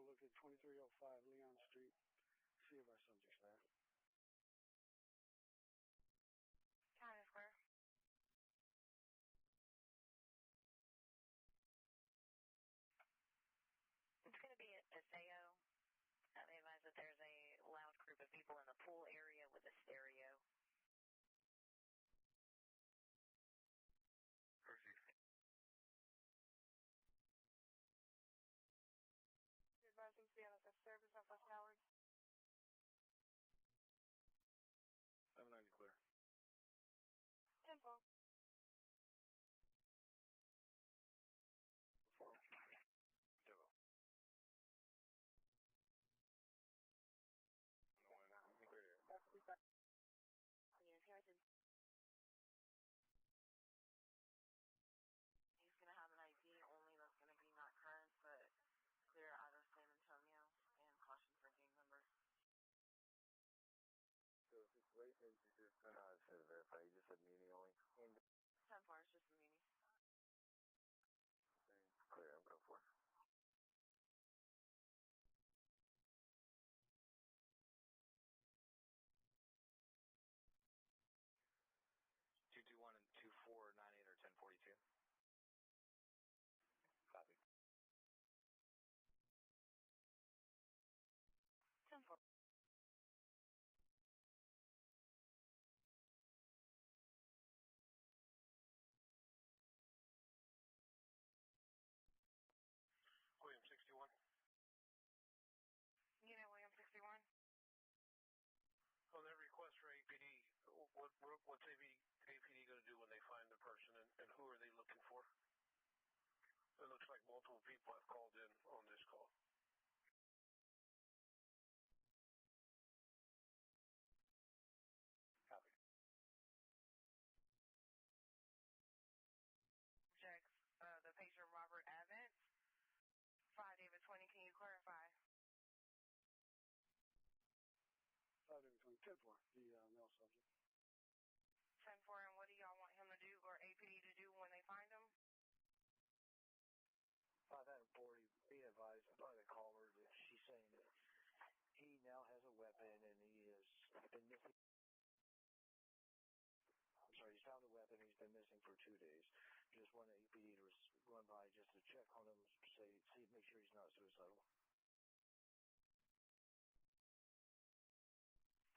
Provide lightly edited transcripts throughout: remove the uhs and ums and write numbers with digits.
look at 2305 Leon Street. See if our subject's there. County Square. It's going to be at Paseo. They advise that there's a loud group of people in the pool area with a stereo. Perfect. You're advising to be on the service off West Howard. 790 clear. 10-4. Devo. No one now. Clear here. Harrison. He's going to have an ID only that's going to be not current, but clear out of San Antonio and caution for gang members. So situations, you just going to verify, you just said meeting only? 10-4, it's just a meeting. Clear, I'm going for it. 221 and 2498 or 1042. Copy. 10-4. William 61. William 61. On that request for APD, what's APD going to do when they find the person, and who are they looking for? It looks like multiple people have called in on this call. Copy. Checks the patient Robert Evans. 5 David 20, can you clarify? 5 David 20, 10-4, the male subject. 10-4, and what do y'all want him to do, or APD to do when they find him? 540, be advised by the caller that she's saying that he now has a weapon and he has been missing. I'm sorry, he's found a weapon. He's been missing for 2 days. Just want APD to run by just to check on him, make sure he's not suicidal.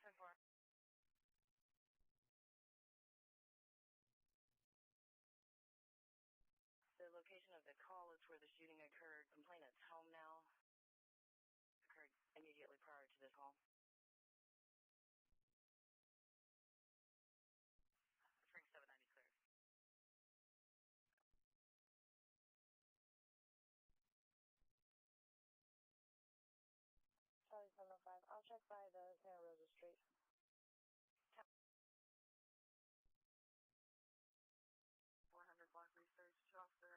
10-4. The location of the call is where the shooting occurred. Complainant's home now. Occurred immediately prior to this call. Spring 790 clear. Charlie 705. I'll check by the Santa Rosa Street. 400 block research. Two officer.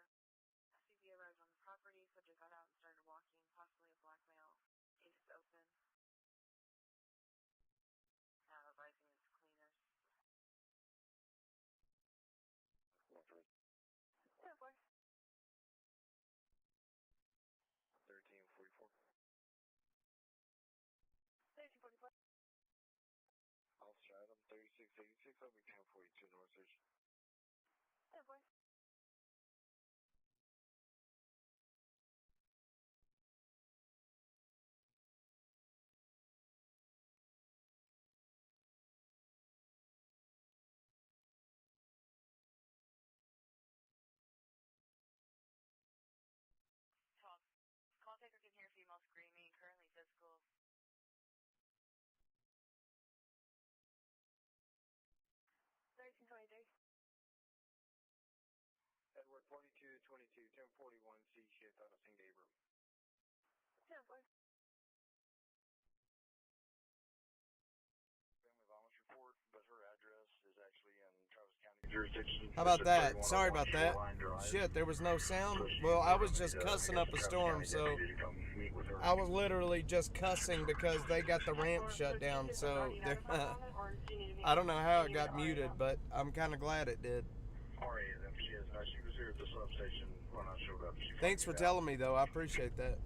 CB arrived on the property. Subject got out and started walking, possibly a black male. Gate is open. Now advising its cleaners. 1344. 1344. Officer Adam 3686, I'll be 1042 North Search. 10-4. Call taker can hear female screaming, currently physical. 1323. Edward 4222, 1041 C shift out of St. Gabriel. 10-4. Family violence report, but her address is actually in Travis County jurisdiction. How about that? Sorry about that. Shit, there was no sound. Well, I was just cussing up a storm, so I was literally just cussing because they got the ramp shut down. So I don't know how it got muted, but I'm kind of glad it did. She was here at the substation when I showed up. Thanks for telling me, though. I appreciate that.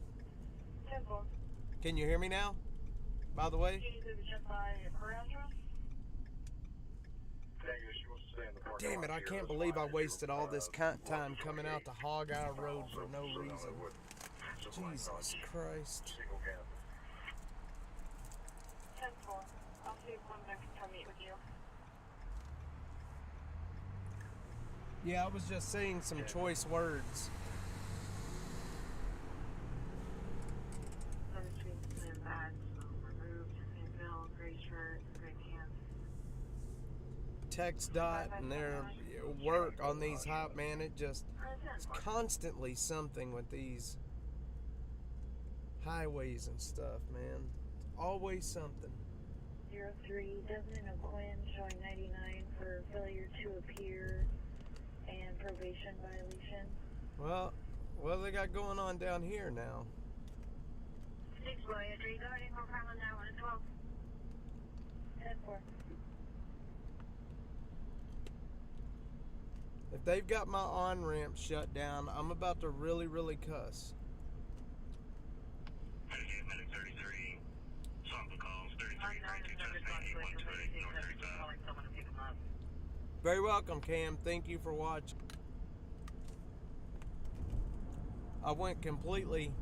10-4. Can you hear me now? By the way? Damn it, I can't believe I wasted all this time coming out to Hog Eye Road for no reason. Jesus Christ. 10-4. I'll see if one of them can come meet with you. Yeah, I was just saying some choice words. Text dot and their work on these hot, man, it's constantly something with these highways and stuff, man. Always something. 03, Desmond O'Quinn showing 99 for failure to appear and probation violation. Well, what do they got going on down here now? 6 Voyager, go ahead and confirm on that one as well. 10-4. If they've got my on-ramp shut down, I'm about to really, really cuss. Medic 33, sample calls, 33, 32, test 98, 128, North 35. Very welcome, Cam. Thank you for watching. I went completely...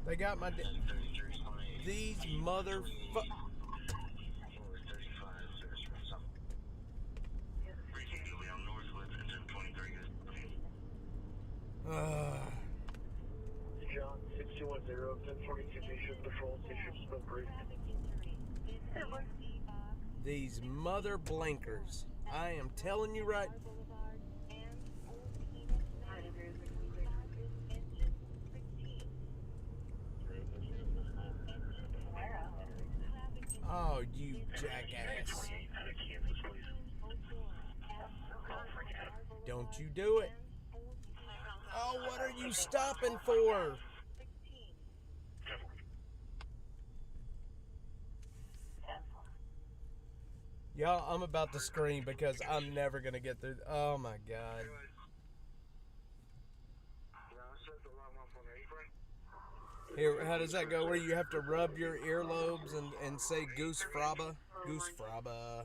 They got my... These motherfuckers... John 6210, 1042 Mission Patrol Station Smoke Break. These mother blankers. I am telling you right. Oh, you jackass. Don't you do it. Oh, what are you stopping for? Y'all, I'm about to scream because I'm never going to get through. Oh, my God. Here, how does that go? Where you have to rub your earlobes and say Goose Fraba? Goose Fraba.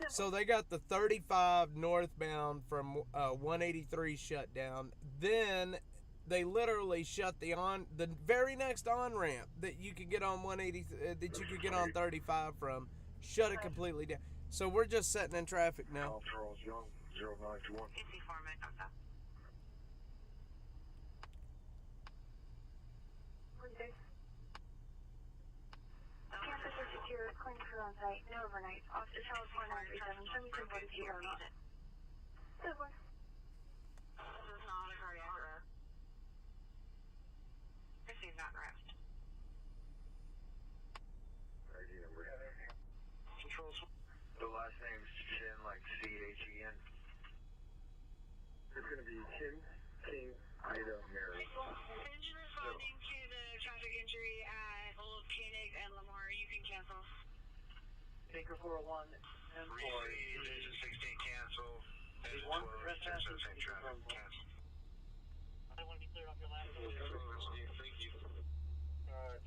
So they got the 35 northbound from 183 shut down. Then they literally shut the very next on-ramp that you could get on 180 that you could get on 35 from. Shut it completely down. So we're just sitting in traffic now. Charles Young, 0921. Campus is secure, clean crew on site, no overnight. Officer Charles 4937, show me some footage here on it. This is not a cardiac arrest. Chrissy's not arrest. ID number. Controls. The last name's Chen, like C-H-E-N. It's going to be Kim, King, Ida, Mary. Engine responding to the traffic injury at Old Koenig and Lamar. You can cancel. Baker 401 and 4. Engine 16 cancel. Engine 12, same traffic cancel. I want to be clear off your last name. Thank you.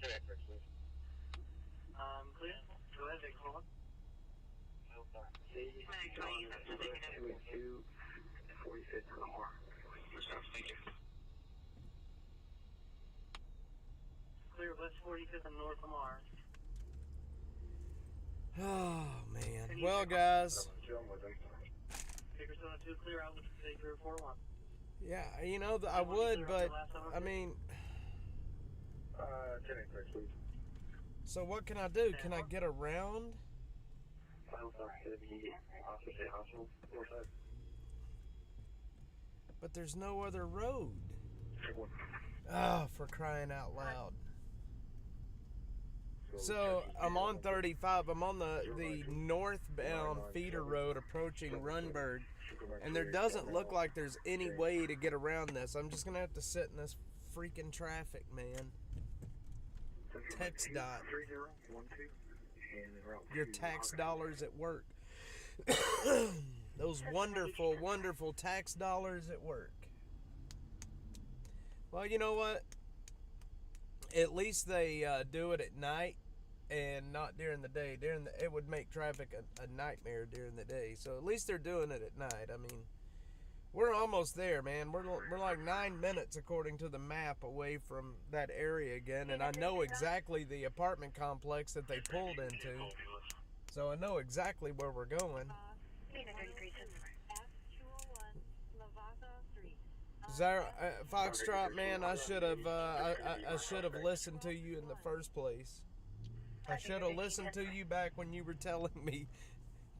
Connect, please. Clear? Go ahead, they call. Thank you. Clear West 45th and North Lamar. Oh, man. Well, guys. Baker 702, clear out with Baker 41. Yeah, you know, I would, but, I mean... Connect, please. So what can I do? Can I get around? But there's no other road. Oh, for crying out loud. So I'm on 35. I'm on the northbound feeder road approaching Runberg. And there doesn't look like there's any way to get around this. I'm just going to have to sit in this freaking traffic, man. Text dot. Your tax dollars at work. Those wonderful, wonderful tax dollars at work. Well, you know what? At least they do it at night and not during the day. It would make traffic a nightmare during the day. So at least they're doing it at night. I mean, we're almost there, man. We're like 9 minutes according to the map away from that area again, and I know exactly the apartment complex that they pulled into. So I know exactly where we're going. Foxtrot, man, I should have listened to you in the first place. I should have listened to you back when you were telling me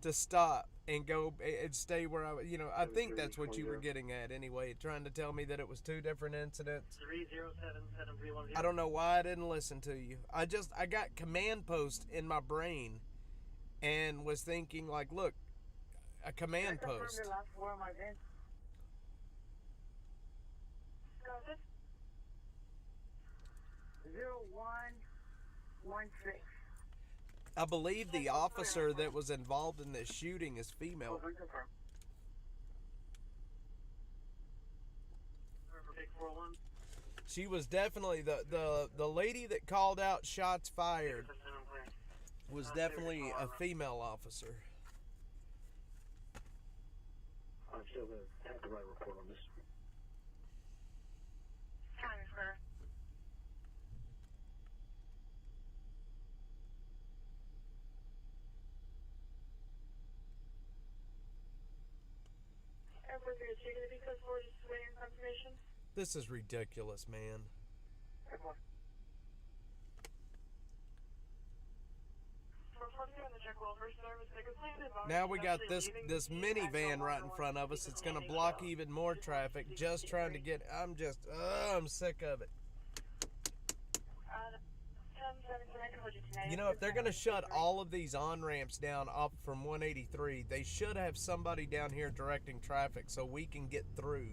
to stop and go and stay where I think that's what you were getting at anyway, trying to tell me that it was two different incidents. 307-7310. I don't know why I didn't listen to you. I got command post in my brain and was thinking like, look, a command post. 0116. I believe the officer that was involved in this shooting is female. She was definitely the lady that called out shots fired was definitely a female officer. I'm still going to have to write a report on this. This is ridiculous, man. Now we got this minivan right in front of us. It's going to block even more traffic. Just trying to get. I'm sick of it. You know, if they're going to shut all of these on-ramps down up from 183, they should have somebody down here directing traffic so we can get through.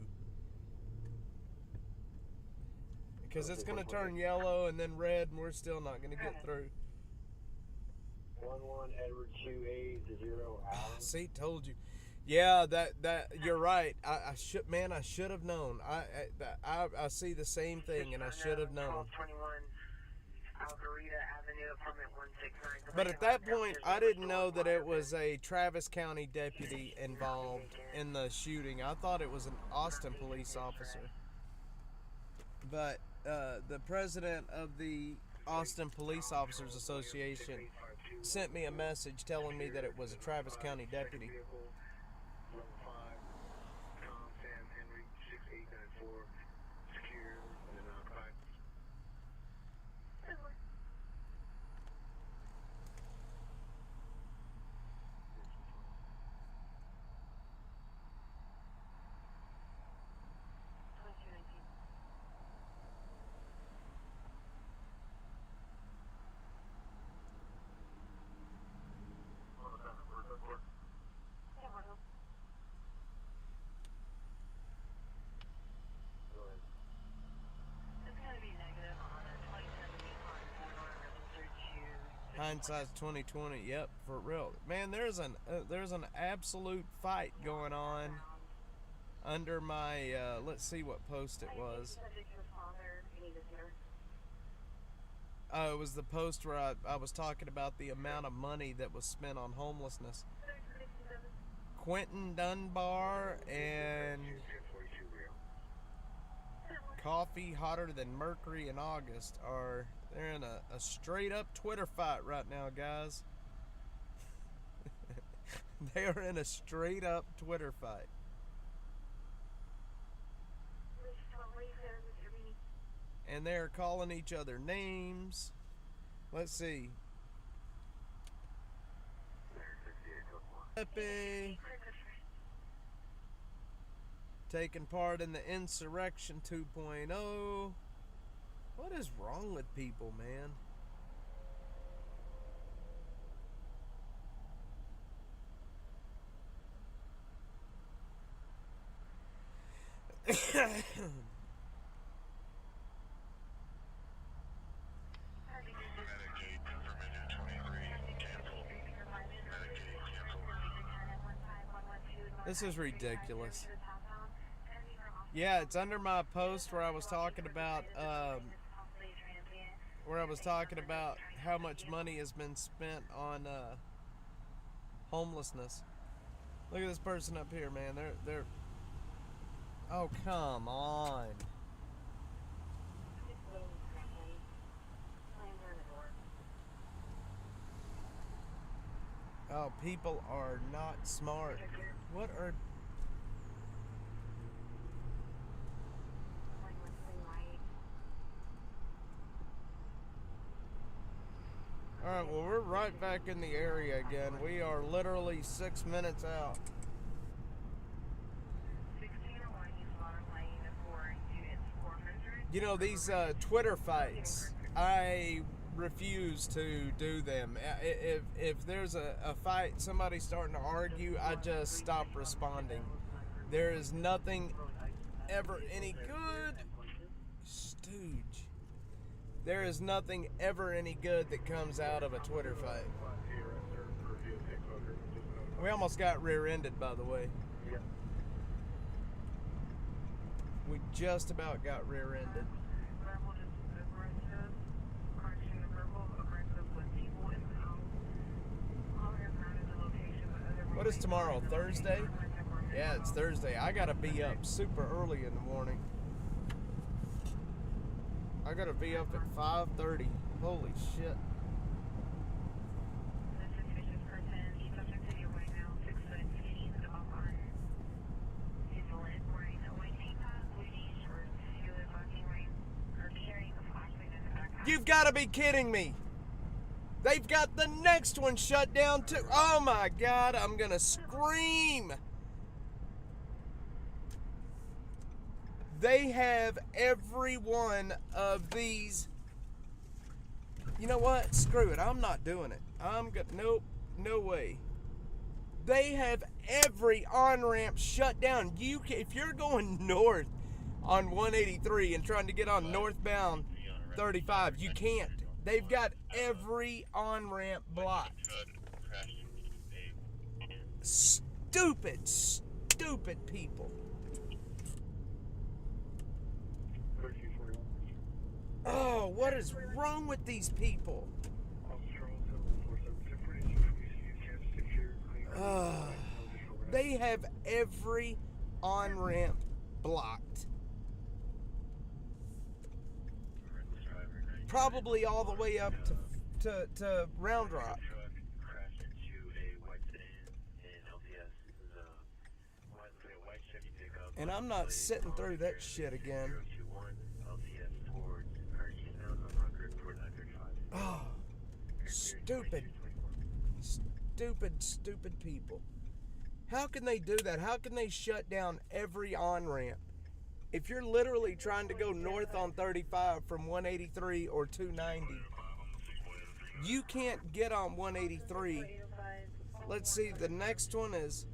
Because it's going to turn yellow and then red, and we're still not going to get through. 11 Edward 280 Allen. See, told you. Yeah, that you're right. I should have known. I see the same thing, and I should have known. But at that point, I didn't know that it was a Travis County deputy involved in the shooting. I thought it was an Austin police officer. But the president of the Austin Police Officers Association sent me a message telling me that it was a Travis County deputy. Hindsight's 2020. Yep, for real, man. There's an absolute fight going on under my. Let's see what post it was. Oh, it was the post where I was talking about the amount of money that was spent on homelessness. Quentin Dunbar and Coffee Hotter Than Mercury in August they're in a straight up Twitter fight right now, guys. They are in a straight up Twitter fight. And they're calling each other names. Let's see. Pepe taking part in the Insurrection 2.0. What is wrong with people, man? This is ridiculous. Yeah, it's under my post where I was talking about how much money has been spent on homelessness. Look at this person up here, man. They're oh, come on. Oh, people are not smart. What are... Alright, well, we're right back in the area again. We are literally 6 minutes out. You know, these Twitter fights, I refuse to do them. If there's a fight, somebody starting to argue, I just stop responding. There is nothing ever any good. Stooge. There is nothing ever any good that comes out of a Twitter fight. We almost got rear-ended, by the way. We just about got rear-ended. What is tomorrow? Thursday? Yeah, it's Thursday. I gotta be up super early in the morning. I gotta be up at 5:30. Holy shit. You've got to be kidding me. They've got the next one shut down too. Oh my God, I'm gonna scream. They have every one of these. You know what? Screw it. I'm not doing it. Nope, no way. They have every on-ramp shut down. If you're going north on 183 and trying to get on northbound 35, you can't. They've got every on-ramp blocked. Stupid people. Oh, what is wrong with these people? They have every on-ramp blocked. Probably all the way up to Round Rock. And I'm not sitting through that shit again. Oh, stupid people. How can they do that? How can they shut down every on-ramp? If you're literally trying to go north on 35 from 183 or 290, you can't get on 183. Let's see, the next one is...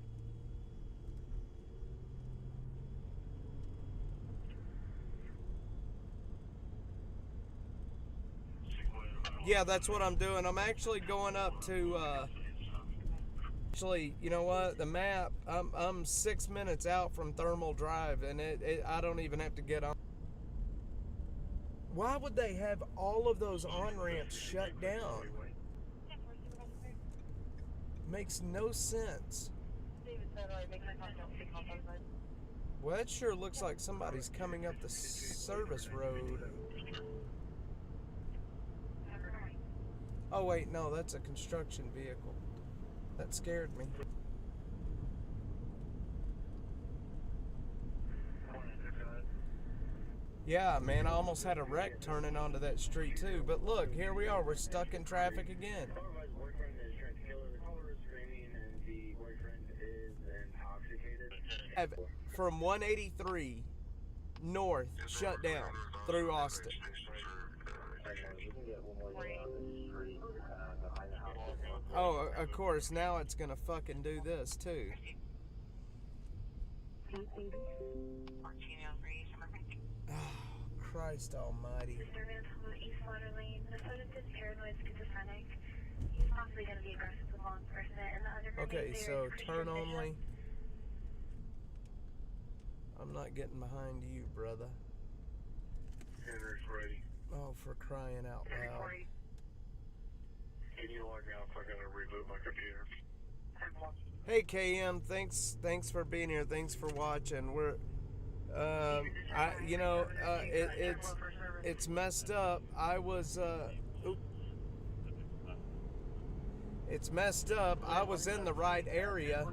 Yeah, that's what I'm doing. I'm actually going up to... Actually, you know what? The map, I'm 6 minutes out from Thermal Drive, and I don't even have to get on. Why would they have all of those on-ramps shut down? Makes no sense. Well, that sure looks like somebody's coming up the service road. Oh wait, no, that's a construction vehicle. That scared me. Yeah, man, I almost had a wreck turning onto that street too. But look, here we are. We're stuck in traffic again. From 183 north, shut down through Austin. Oh, of course, now it's gonna fucking do this too. Oh, Christ almighty. East Water Lane, the subject is paranoid schizophrenic. He's possibly going to be aggressive with law enforcement, and the other... Okay, so turn only. I'm not getting behind you, brother. Henry's ready. Oh, for crying out loud. Can you log me out so I gotta reboot my computer? Hey KM, thanks for being here. Thanks for watching. We're it's messed up. It's messed up. I was in the right area,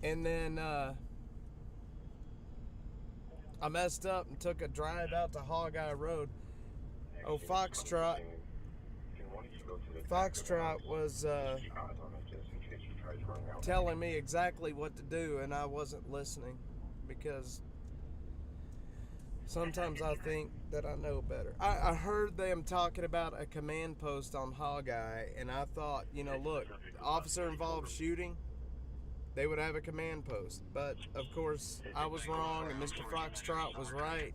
and then I messed up and took a drive out to Hogeye Road. Oh, Foxtrot was telling me exactly what to do, and I wasn't listening, because sometimes I think that I know better. I heard them talking about a command post on Hogeye, and I thought, look, officer involved shooting, they would have a command post. But, of course, I was wrong, and Mr. Foxtrot was right,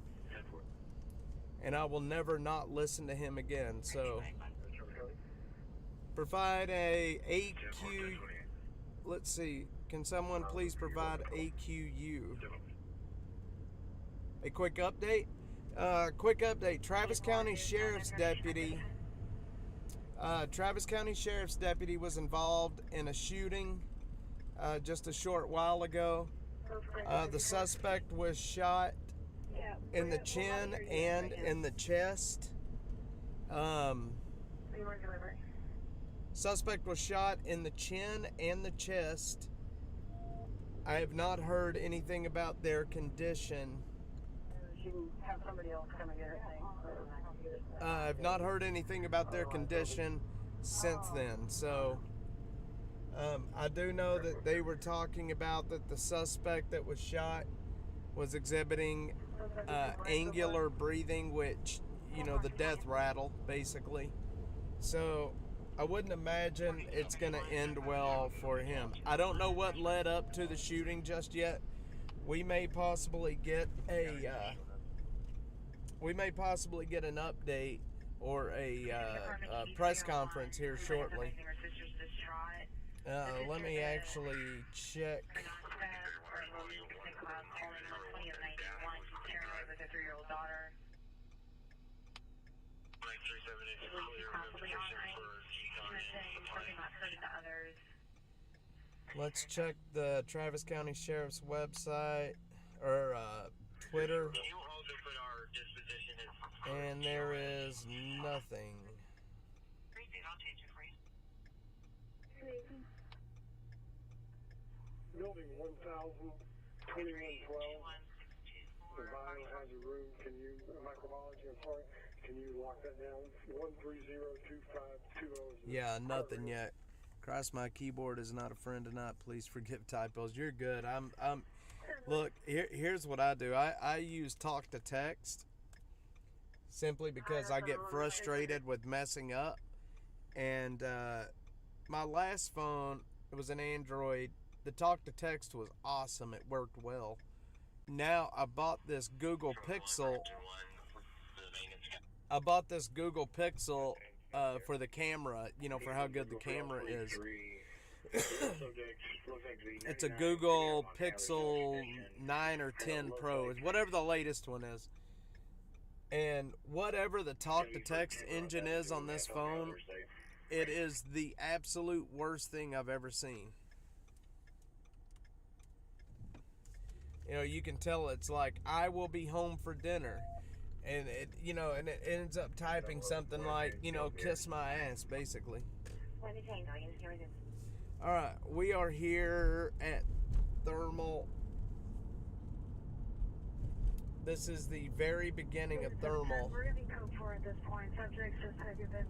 and I will never not listen to him again. So, provide a AQ... Let's see. Can someone please provide AQU? A quick update? Quick update. Travis County Sheriff's Deputy was involved in a shooting just a short while ago. The suspect was shot in the chin and in the chest. Suspect was shot in the chin and the chest. I have not heard anything about their condition. Have somebody else come and get her thing. I've not heard anything about their condition since then. So I do know that they were talking about that the suspect that was shot was exhibiting angular breathing, which, the death rattle, basically. So I wouldn't imagine it's going to end well for him. I don't know what led up to the shooting just yet. We may possibly get an update or a press conference here shortly. Let me actually check. Let's check the Travis County Sheriff's website or Twitter. And there is nothing. Building 1000, 2112. The biohazard room, microbiology, I'm sorry, can you lock that down? 1302520. Yeah, nothing yet. Cross my keyboard is not a friend tonight. Please forgive typos. You're good. Look, here's what I do. I use talk to text simply because I get frustrated with messing up. And my last phone, it was an Android. The talk to text was awesome. It worked well. Now I bought this Google Pixel. For the camera, for how good the camera is. It's a Google Pixel 9 or 10 Pro, whatever the latest one is. And whatever the talk-to-text engine is on this phone, it is the absolute worst thing I've ever seen. You can tell it's like, I will be home for dinner. And it ends up typing something like, kiss my ass, basically. All right, we are here at Thermal. This is the very beginning of Thermal. We're going to be code 4 at this point. Subjects just have been.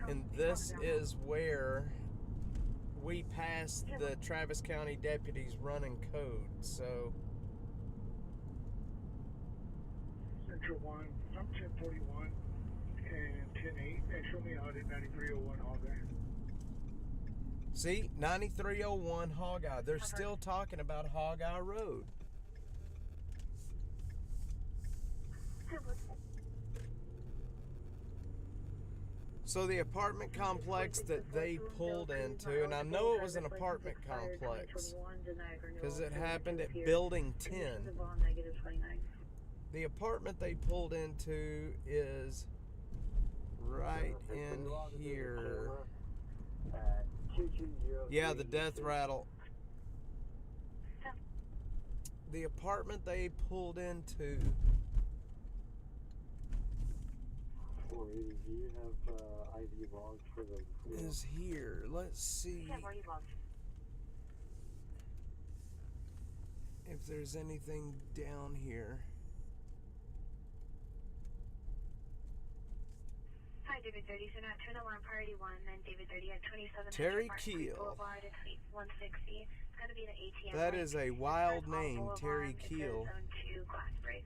And this is where we passed the Travis County deputies running code. So. Central 1, I'm 1041 and 108. And show me out at 9301 Hogeye. See, 9301 Hogeye. They're still talking about Hogeye Road. So the apartment complex that they pulled into, and I know it was an apartment complex because it happened at Building 10. The apartment they pulled into is right in here. Yeah, the death rattle. The apartment they pulled into. Do you have IV logs for the... Is here. Let's see if there's anything down here. Hi, David 30, so not twin alarm priority 1, then David 30 at 27 Terry Martin Keel. Boulevard at Suite 160. It's going to be the ATM. That is a wild name, Terry Keel. Zone 2 glass break.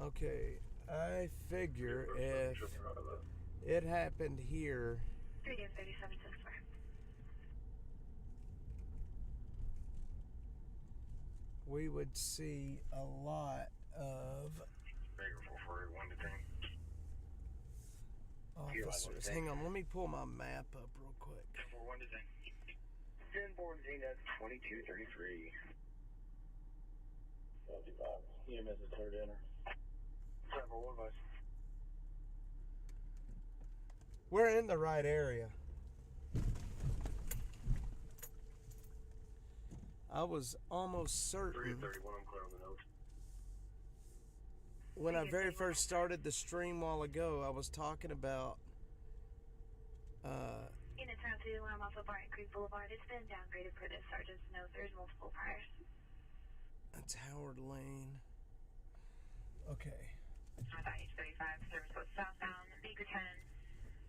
Okay, I figure if it happened here, 37 4. we would see a lot of officers. Hang on, let me pull my map up real quick. 1014 at 2233. EMS is clear to enter. 741 us. We're in the right area. I was almost certain 331, I'm clear on the notes. when I very first started the stream a while ago, I was talking about In a town 2 alarm off of Barton Creek Boulevard. It's been downgraded for this. Sergeant's note. There's multiple priors. that's Howard Lane. Okay. H35, service was southbound, Baker 10.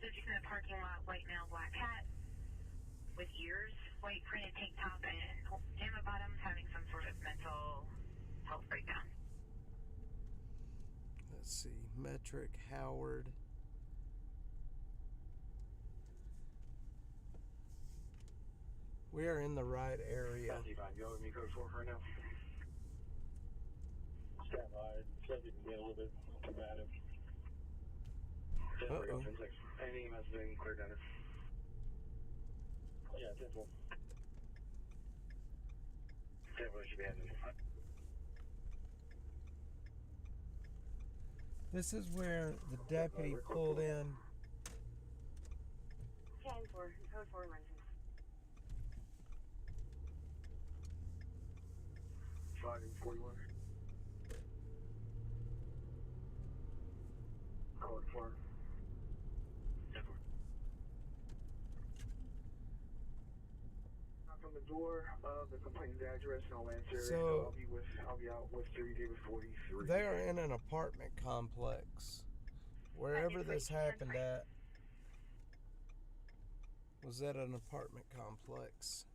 Subject in the parking lot, white male, black hat, with ears, white printed tank top, and jamma bottoms, having some sort of mental health breakdown. Let's see. Metric Howard. We are in the right area. 55, you with me code 4 right now? Stand by. Subject can get a little bit combative. Uh-oh. Any EMS being cleared down. Yeah, 10-4. 10-4 should be handling. This is where the deputy pulled in. 10-4, code 4 emergency. 541. Code 4. 10-4. Knock on the door of the complainant's address, and I'll answer. So I'll be out with 3 David 43. they are in an apartment complex. Wherever this happened at was at an apartment complex.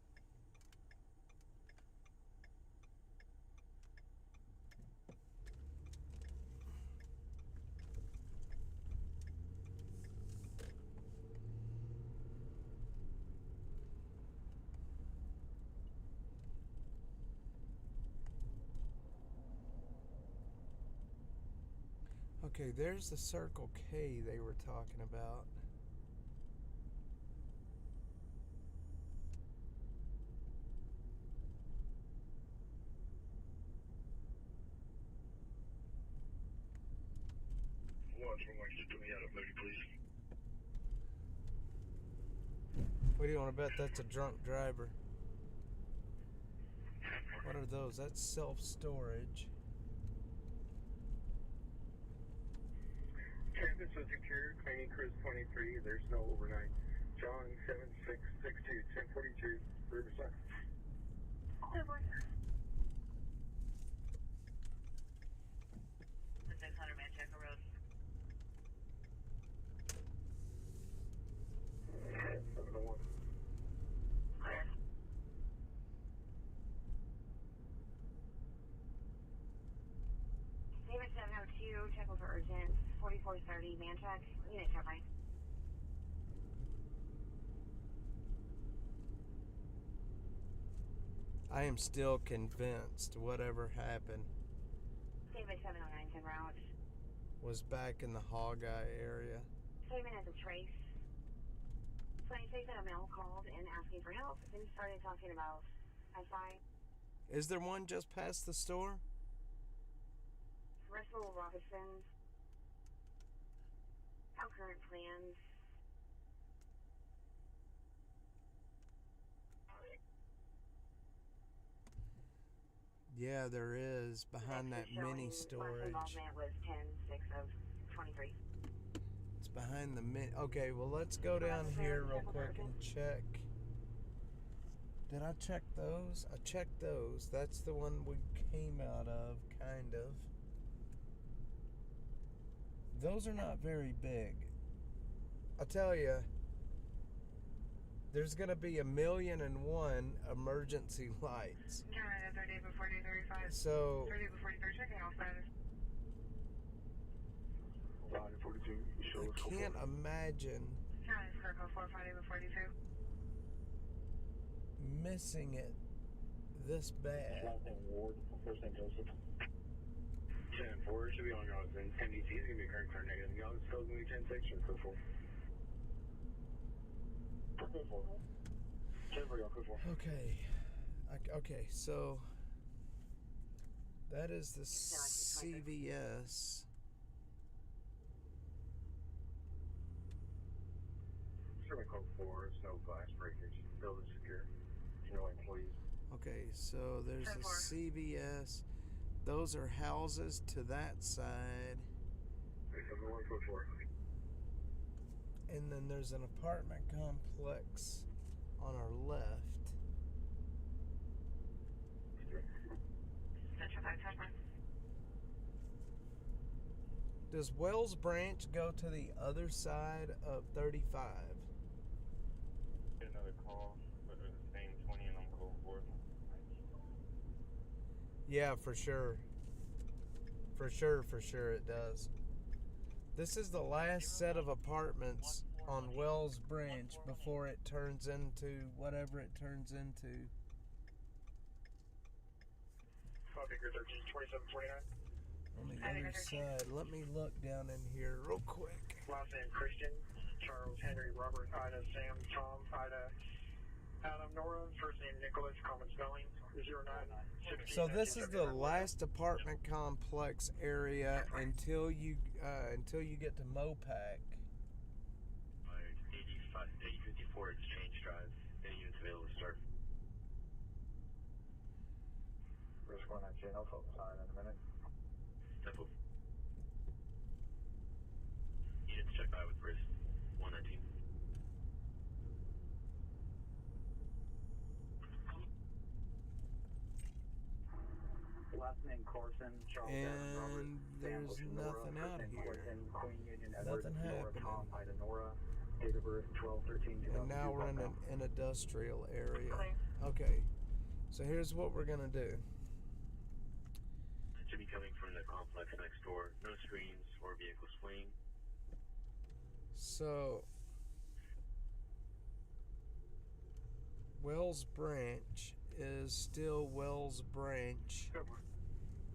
Okay, there's the Circle K they were talking about. What do you want to bet that's a drunk driver? What are those? That's self-storage. Campus is secure, cleaning Chris 23, there's no overnight. John 7662, 1042, Riverside. 10-4. 600 Manchester Road. Okay, 701. Clear. David 702, check over urgent. 4430 Manchester, unit turbine. I am still convinced whatever happened David 709 route. Was back in the Hog-Eye area. Statement as a trace. 26 that a male called in asking for help, then he started talking about SI. Is there one just past the store? Russell Robinson. Our current plans. Yeah, there is, behind that mini Last storage. involvement was 10/6 of 23. It's behind the mini. Okay, well, let's go down here real quick and check. Did I check those? I checked those. That's the one we came out of, kind of. Those are not very big. I tell you, there's going to be 1,000,001 emergency lights. Canada 30 before 35. So, 30 before 33, checking all status. 42. I can't imagine Canada Circle 4 Friday before 42. missing it this bad. Last name Ward, first name Joseph. 10-4 should be on route. And MDT is going to be current car negative. Y'all still going to be 10-6 or code 4? Code 4. 10-4, y'all code 4. Okay. Okay, so that is the CVS. Certainly code 4. It's no glass breakage. Building secure. No employees. Okay, so there's a CVS. Those are houses to that side. Everyone code 4. And then there's an apartment complex on our left. Does Wells Branch go to the other side of 35? Get another call with the same 20 and I'm code 4. Yeah, for sure. For sure it does. This is the last set of apartments on Wells Branch before it turns into whatever it turns into. Baker 13, 2729. On the other side. Let me look down in here real quick. Last name Christian, Charles, Henry, Robert, Ida, Sam, Tom, Ida, Adam, Nora. First name Nicholas, common spelling, 0916. So this is the last apartment complex area until you get to Mopac. 8054 Exchange Drive. Any units available to start. Risk 119, I'll focus on it in a minute. Simple. Units check by with risk 119. Last name Carson, Charles, Adam, Robert, And Sam, there's Bush, Nora, nothing first out name here. Quentin, Queen Union, Edward, Nothing Nora, happening. Tom, Ida, Nora, date of birth 12/13/2002. And now we're in an industrial area. Okay, so here's what we're gonna do. Should be coming from the complex next door. No screens or vehicle swing. So Wells Branch is still Wells Branch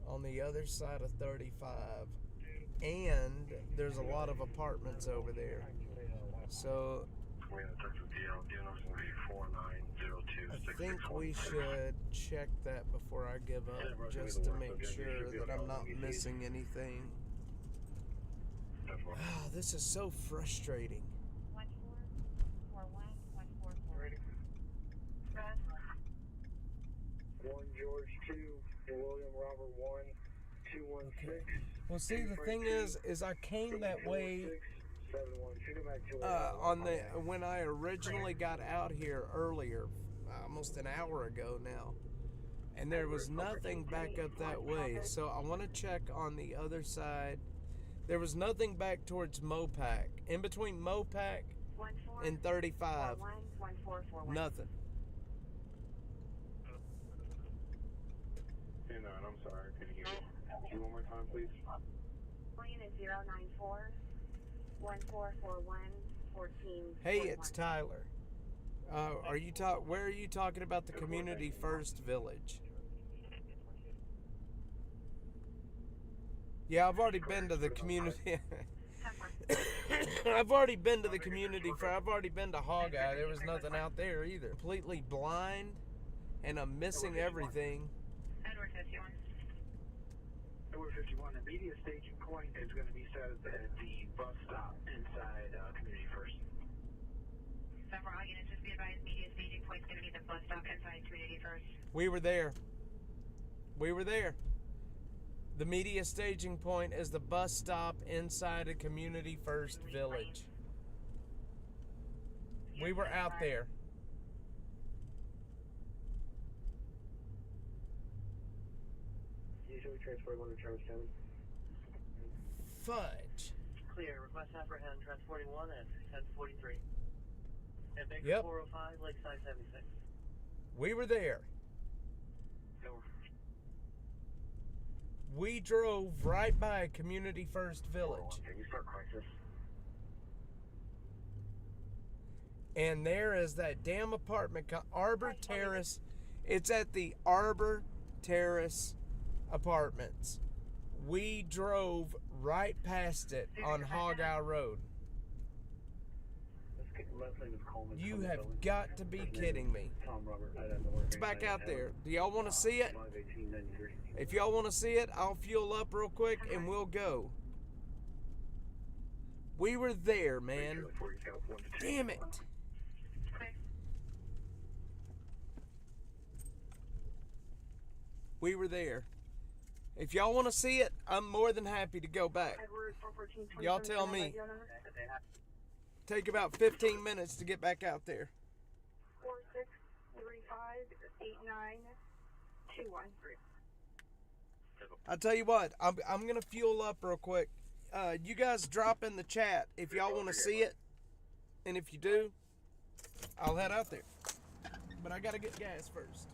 on the other side of 35, and there's a lot of apartments over there. So We're going to touch with DL. DL number's going to be 4902. I think we should check that before I give up, just to make sure that I'm not missing anything. Ah, this is so frustrating. 1 George 2, William Robert 1, 216. Well, see, the thing is I came that way 712. Come back to on the when I originally got out here earlier, almost an hour ago now, and there was nothing back up that way. So I want to check on the other side. There was nothing back towards Mopac. In between Mopac and 35, nothing. Hey, no, I'm sorry. Can you hear me? One more time, please. Plane is 094 1441 14. Hey, it's Tyler. Where are you talking about the Community First Village? Yeah, I've already been to the community. I've already been to the community for. I've already been to Hogeye. There was nothing out there either. Completely blind, and I'm missing everything. Edward 51. Edward 51, the media staging point is going to be set at the bus stop inside Community First. Several all units, just be advised, media staging point is going to be the bus stop inside Community First. We were there. We were there. The media staging point is the bus stop inside a Community First Village. We were out there. Usually transport 1 to Travis County. Fudge. Clear. Request apprehend transporting 1 at 1043. And Baker Yep. 405, Lakeside 76. We were there. No. We drove right by Community First Village. Can you start crisis? And there is that damn apartment, Arbor Terrace. It's at the Arbor Terrace Apartments. We drove right past it on Hogeye Road. You have got to be kidding me. It's back out there. Do y'all want to see it? If y'all want to see it, I'll fuel up real quick and we'll go. We were there, man. Damn it. We were there. If y'all want to see it, I'm more than happy to go back. Y'all tell me. Take about 15 minutes to get back out there. 46358921. I'll tell you what, I'm going to fuel up real quick. You guys drop in the chat if y'all want to see it. And if you do, I'll head out there. But I got to get gas first.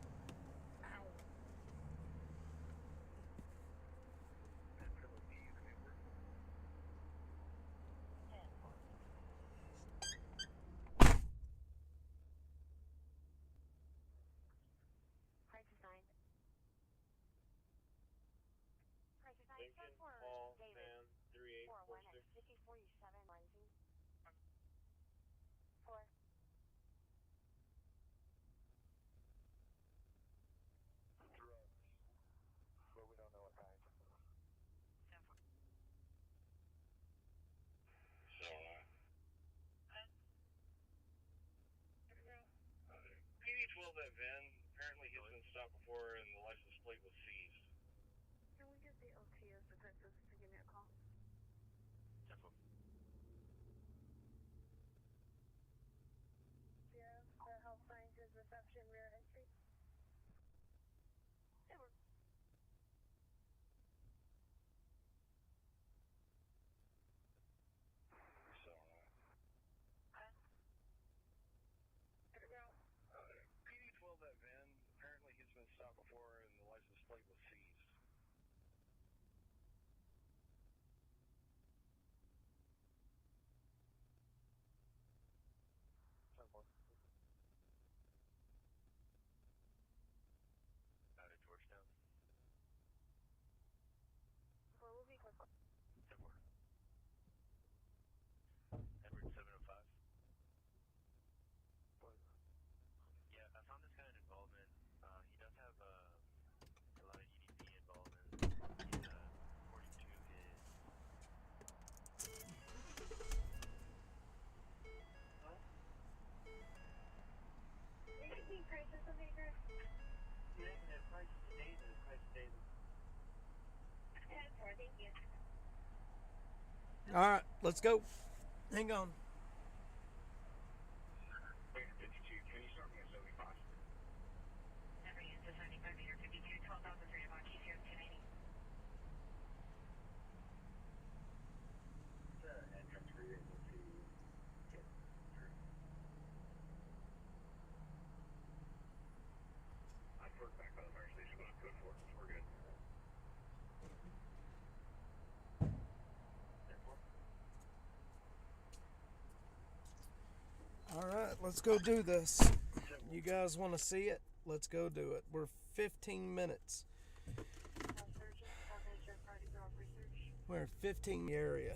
That van, apparently he's been stopped before and the license plate was seized. Can we get the LTS detectives to give me a call? Yeah, the health sciences reception rear entry. That van, apparently he's been stopped before and the license plate was seized. Out of Georgetown. Well, we'll be close. Edward 705. Yeah, I found this guy in involvement. He does have a lot of EDP involvement. He's 42 is. What? Anything crisis of maker? Negative. Crisis David. Crisis David. 10-4, thank you. All right, let's go. Hang on. All right, let's go do this. You guys want to see it? Let's go do it. We're 15 minutes. Surgeon, Friday Girl Research. We're in 15 area.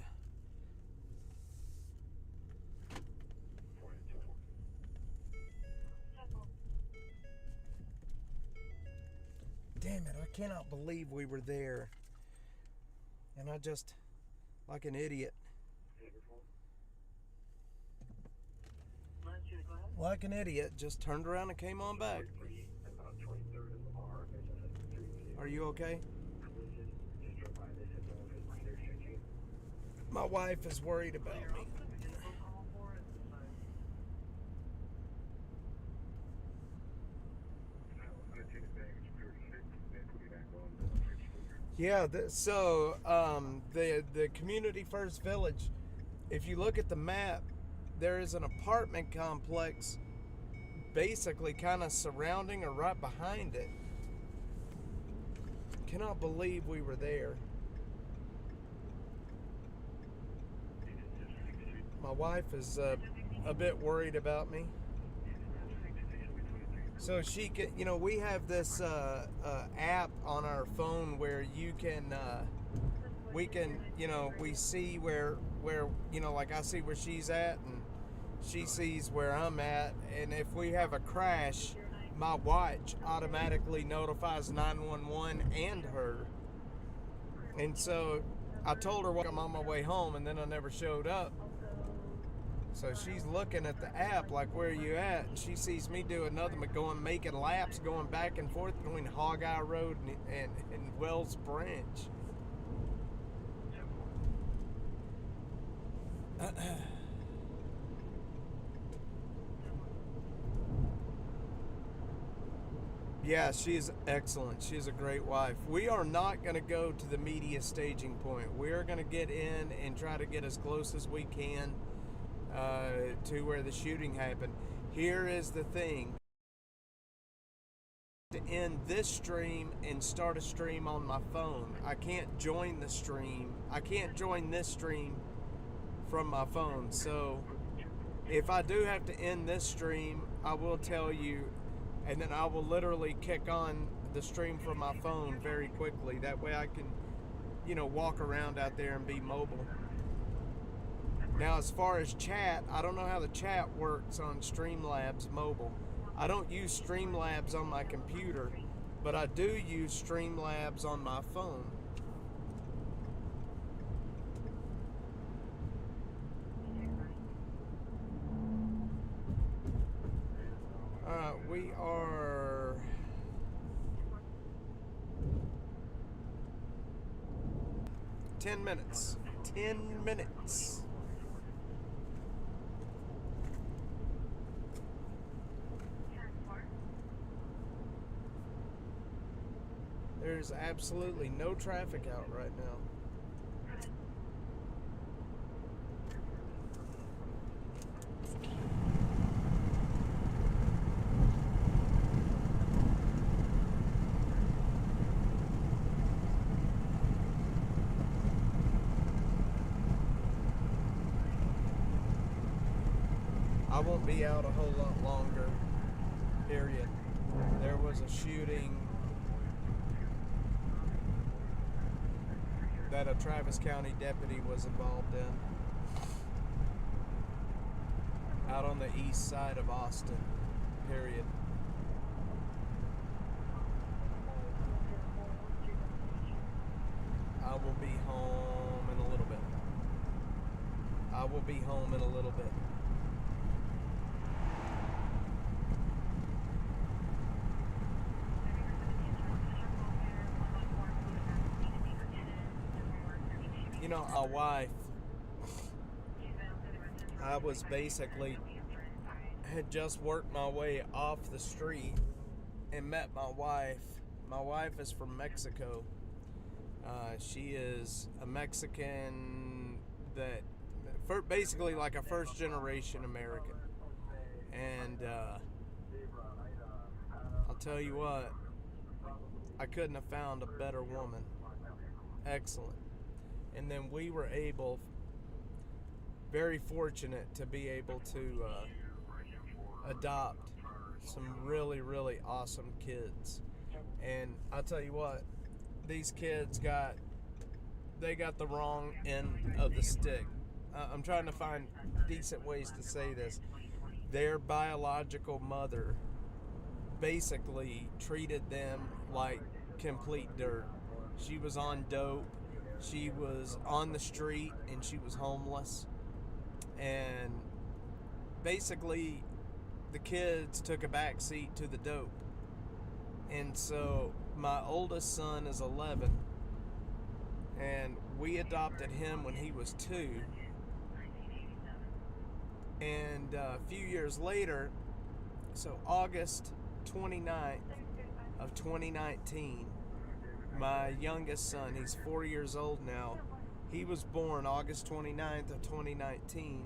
Damn it, I cannot believe we were there. And I just, like an idiot. Like an idiot, just turned around and came on back. Are you okay? My wife is worried about me. Yeah, the Community First Village, if you look at the map, there is an apartment complex basically kind of surrounding or right behind it. Cannot believe we were there. My wife is a bit worried about me. So she can, you know, we have this app on our phone where you can, we can, you know, we see where, you know, like I see where she's at and she sees where I'm at. And if we have a crash, my watch automatically notifies 911 and her. And so I told her I'm on my way home, and then I never showed up. So she's looking at the app like, where are you at? And she sees me doing nothing but making laps, going back and forth between Hog-Eye Road and Wells Branch. Yeah, she's excellent. She's a great wife. We are not going to go to the media staging point. We are going to get in and try to get as close as we can to where the shooting happened. Here is the thing. To end this stream and start a stream on my phone. I can't join the stream. I can't join this stream from my phone. So if I do have to end this stream, I will tell you, and then I will literally kick on the stream from my phone very quickly. That way I can, you know, walk around out there and be mobile. Now, as far as chat, I don't know how the chat works on Streamlabs mobile. I don't use Streamlabs on my computer, but I do use Streamlabs on my phone. We are ten minutes. 10 minutes. There's absolutely no traffic out right now. I won't be out a whole lot longer, period. There was a shooting that a Travis County deputy was involved in out on the east side of Austin, period. I will be home in a little bit. I will be home in a little bit. You know, my wife, I was basically, had just worked my way off the street and met my wife. My wife is from Mexico. She is a Mexican that, basically like a first generation American. And I'll tell you what, I couldn't have found a better woman. Excellent. And then we were able, very fortunate to be able to adopt some really, really awesome kids. And I'll tell you what, these kids got they got the wrong end of the stick. I'm trying to find decent ways to say this. Their biological mother basically treated them like complete dirt. She was on dope. She was on the street and she was homeless. And basically the kids took a back seat to the dope. And so my oldest son is 11, and we adopted him when he was 2. And a few years later, so August 29th of 2019, my youngest son, he's 4 years old now, he was born August 29th of 2019,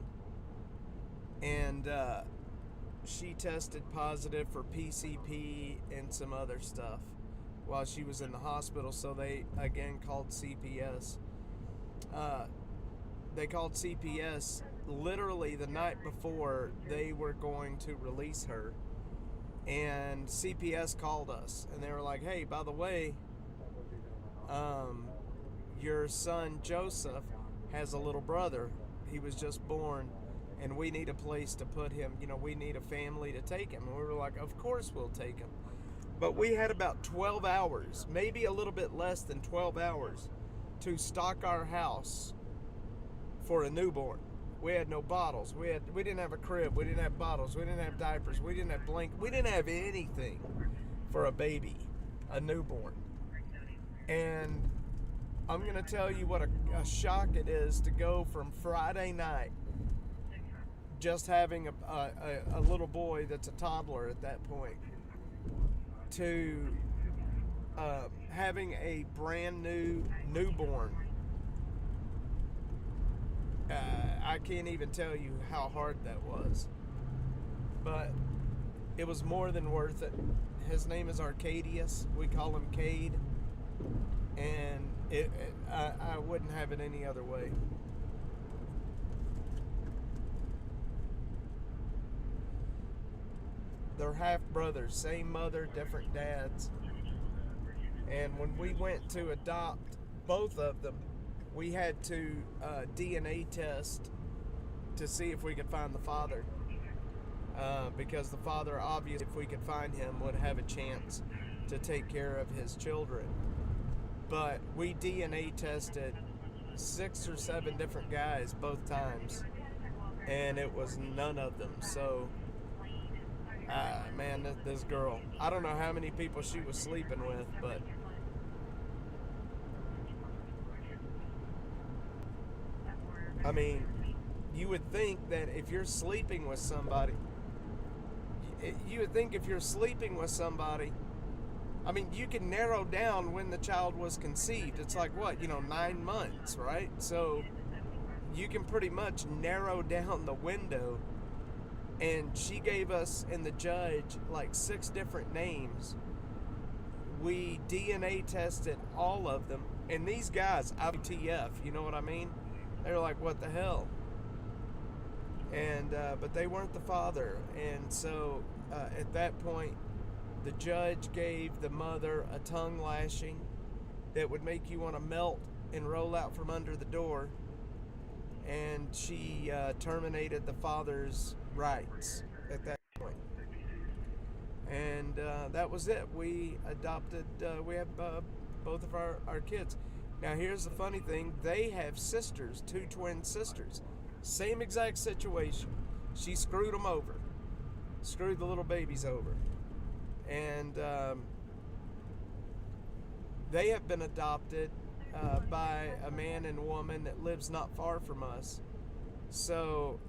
and she tested positive for PCP and some other stuff while she was in the hospital, so they again called CPS. They called CPS literally the night before they were going to release her, and CPS called us and they were like, hey, by the way, your son Joseph has a little brother. He was just born and we need a place to put him. You know, we need a family to take him. And we were like, of course we'll take him. But we had about 12 hours, maybe a little bit less than 12 hours, to stock our house for a newborn. We had no bottles. We didn't have a crib. We didn't have bottles. We didn't have diapers. We didn't have blankets. We didn't have anything for a baby, a newborn. And I'm going to tell you what a shock it is to go from Friday night, just having a little boy that's a toddler at that point, to having a brand new newborn. I can't even tell you how hard that was, but it was more than worth it. His name is Arcadius. We call him Cade, and I wouldn't have it any other way. They're half brothers, same mother, different dads. And when we went to adopt both of them, we had to DNA test to see if we could find the father. Because the father, obviously, if we could find him, would have a chance to take care of his children. But we DNA tested 6 or 7 different guys both times, and it was none of them. So, man, this girl, I don't know how many people she was sleeping with, but I mean, you would think that if you're sleeping with somebody, I mean, you can narrow down when the child was conceived. It's like, what, 9 months, right? So you can pretty much narrow down the window. And she gave us and the judge like 6 different names. We DNA tested all of them. And these guys, WTF, you know what I mean? They were like, what the hell? And but they weren't the father. And so at that point, the judge gave the mother a tongue lashing that would make you want to melt and roll out from under the door. And she terminated the father's rights at that point. And that was it. We adopted, we have both of our kids. Now here's the funny thing. They have sisters, 2 twin sisters. Same exact situation. She screwed them over. Screwed the little babies over. And they have been adopted by a man and woman that lives not far from us. So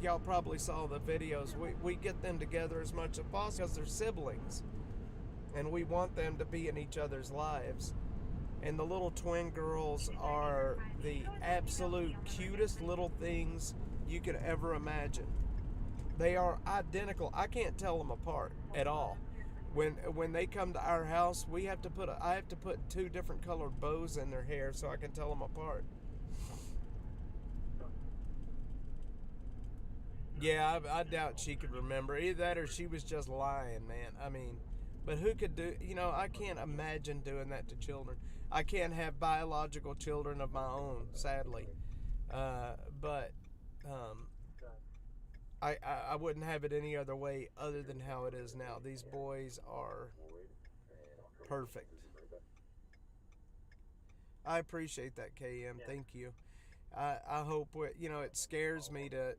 y'all probably saw the videos. We get them together as much as possible because they're siblings, and we want them to be in each other's lives. And the little twin girls are the absolute cutest little things you could ever imagine. They are identical. I can't tell them apart at all. When they come to our house, I have to put 2 different colored bows in their hair so I can tell them apart. Yeah, I doubt she could remember. Either that or she was just lying, man. I mean, But who could do, I can't imagine doing that to children. I can't have biological children of my own, sadly. But I wouldn't have it any other way other than how it is now. These boys are perfect. I appreciate that, KM. Thank you. I hope, it scares me to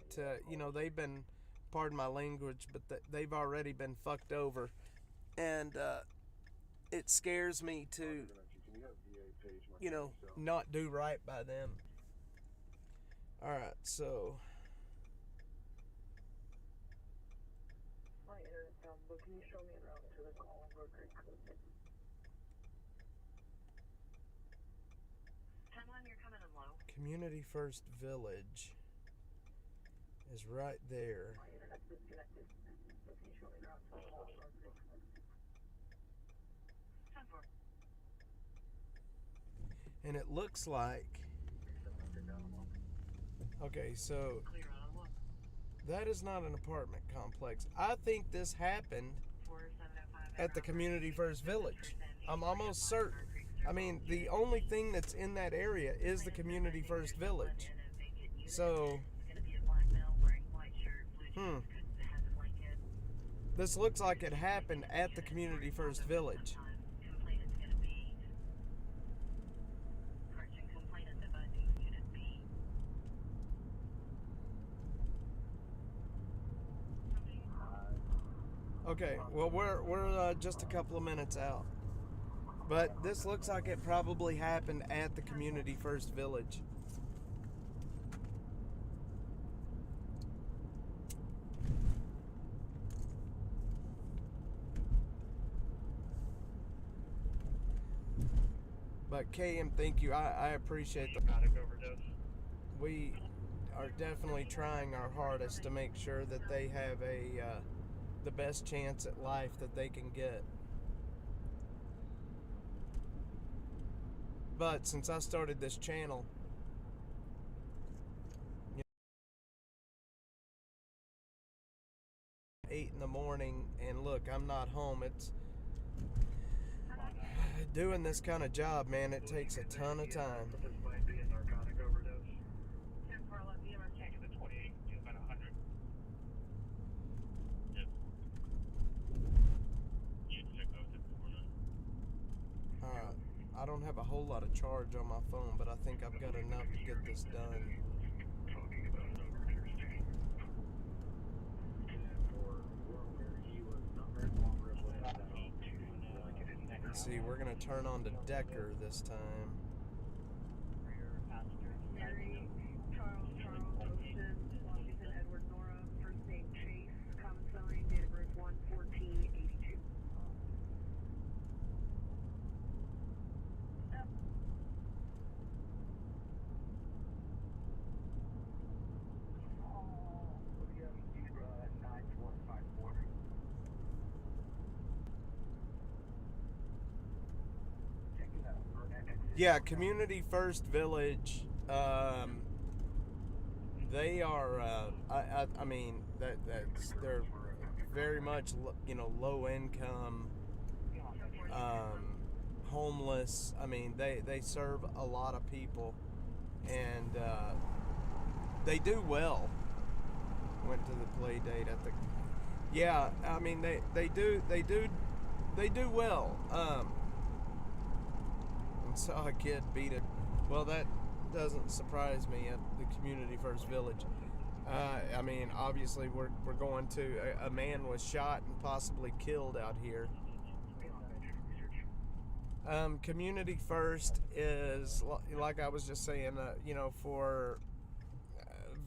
they've been, pardon my language, but they've already been fucked over. And it scares me to, not do right by them. All right, so. Can you show me around to the call? Timeline, you're coming in low. Community First Village is right there. And it looks like, okay, so that is not an apartment complex. I think this happened at the Community First Village. I'm almost certain. I mean, the only thing that's in that area is the Community First Village. So, this looks like it happened at the Community First Village. Okay, well, we're just a couple of minutes out. But this looks like it probably happened at the Community First Village. But KM, thank you. I appreciate the overdose. We are definitely trying our hardest to make sure that they have the best chance at life that they can get. But since I started this channel, 8 in the morning, and look, I'm not home. It's doing this kind of job, man. It takes a ton of time. I don't have a whole lot of charge on my phone, but I think I've got enough to get this done. Let's see, we're going to turn on to Decker this time. Mary, Charles, Ocean, Washington, Edward, Nora, first name Chase, common spelling, date of birth 1/14/82. Yeah, Community First Village. They are. I mean, they're very much low income, homeless. I mean, they serve a lot of people, and they do well. Went to the play date at the. Yeah, I mean they do well. Saw a kid beat it. Well, that doesn't surprise me at the Community First Village. I mean, obviously we're going to a man was shot and possibly killed out here. Community First is, like I was just saying, for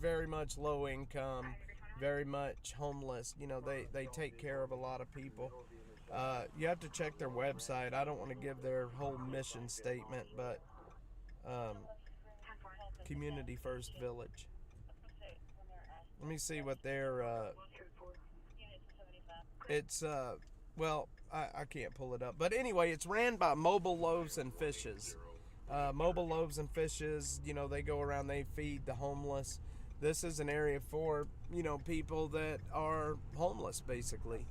very much low income, very much homeless. They take care of a lot of people. You have to check their website. I don't want to give their whole mission statement, but Community First Village. Let me see what their it's well, I can't pull it up, but anyway, it's ran by Mobile Loaves and Fishes. Mobile Loaves and Fishes, they go around, they feed the homeless. This is an area for people that are homeless, basically.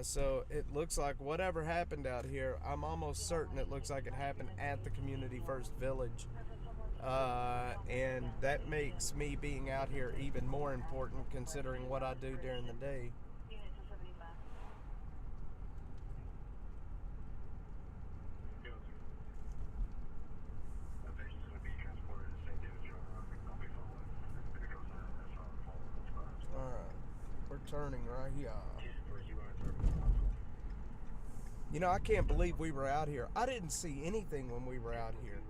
So it looks like whatever happened out here, I'm almost certain it looks like it happened at the Community First Village. And that makes me being out here even more important considering what I do during the day. Alright, we're turning right here. You know, I can't believe we were out here. I didn't see anything when we were out here.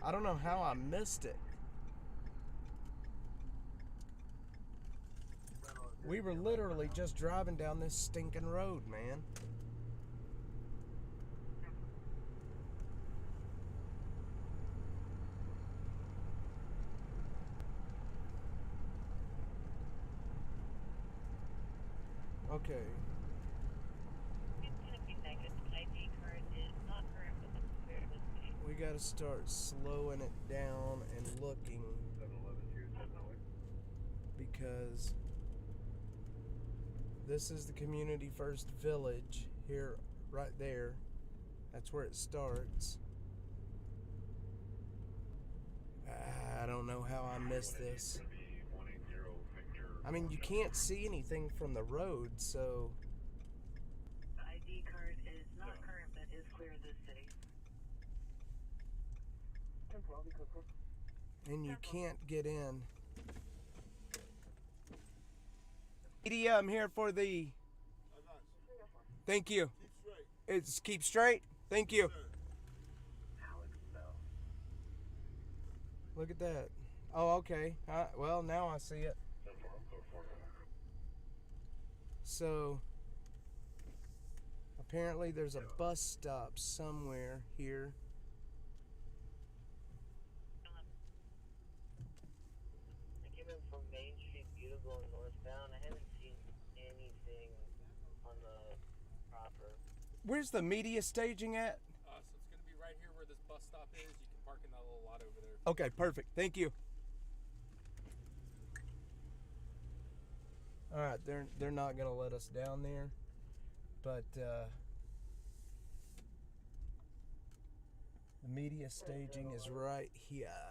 I don't know how I missed it. We were literally just driving down this stinking road, man. Okay. We gotta start slowing it down and looking, because this is the Community First Village here, right there. That's where it starts. I don't know how I missed this. I mean, you can't see anything from the road, so... The ID card is not current, but is clear of this city. And you can't get in. Media, I'm here for the... Thank you. It's keep straight. Thank you. Look at that. Oh, okay. Well, now I see it. So, apparently there's a bus stop somewhere here. I came in from Main Street, Beautiful and northbound. I haven't seen anything on the proper. Where's the media staging at? So it's going to be right here where this bus stop is. You can park in that little lot over there. Okay, perfect. Thank you. All right, they're not gonna let us down there, but the media staging is right here.